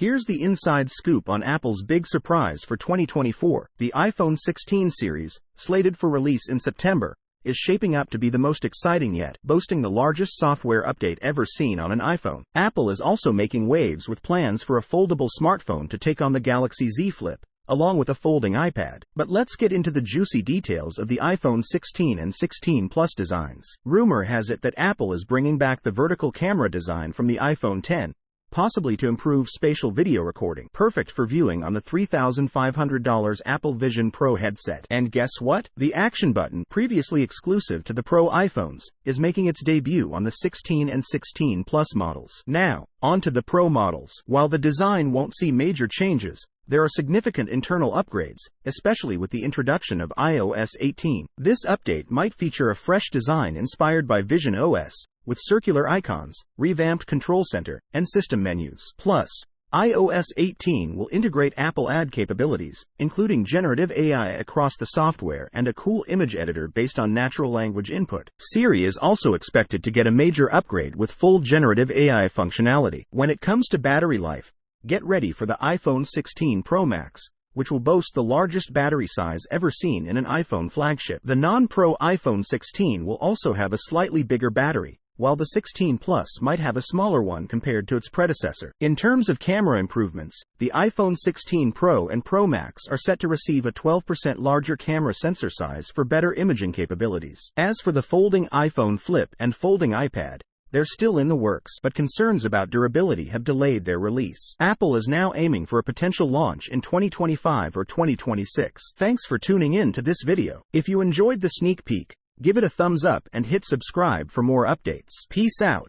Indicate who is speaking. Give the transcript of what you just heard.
Speaker 1: Here's the inside scoop on Apple's big surprise for 2024. The iPhone 16 series, slated for release in September, is shaping up to be the most exciting yet, boasting the largest software update ever seen on an iPhone. Apple is also making waves with plans for a foldable smartphone to take on the Galaxy Z Flip, along with a folding iPad. But let's get into the juicy details of the iPhone 16 and 16 Plus designs. Rumor has it that Apple is bringing back the vertical camera design from the iPhone 10, possibly to improve spatial video recording, perfect for viewing on the $3,500 Apple Vision Pro headset. And guess what? The action button, previously exclusive to the Pro iPhones, is making its debut on the 16 and 16 Plus models. Now, on to the Pro models. While the design won't see major changes, there are significant internal upgrades, especially with the introduction of iOS 18. This update might feature a fresh design inspired by Vision OS, with circular icons, revamped control center, and system menus. Plus, iOS 18 will integrate Apple Ad capabilities, including generative AI across the software and a cool image editor based on natural language input. Siri is also expected to get a major upgrade with full generative AI functionality. When it comes to battery life, get ready for the iPhone 16 Pro Max, which will boast the largest battery size ever seen in an iPhone flagship. The non-Pro iPhone 16 will also have a slightly bigger battery, while the 16 Plus might have a smaller one compared to its predecessor. In terms of camera improvements, the iPhone 16 Pro and Pro Max are set to receive a 12% larger camera sensor size for better imaging capabilities. As for the folding iPhone Flip and folding iPad, they're still in the works, but concerns about durability have delayed their release. Apple is now aiming for a potential launch in 2025 or 2026. Thanks for tuning in to this video. If you enjoyed the sneak peek, give it a thumbs up and hit subscribe for more updates. Peace out.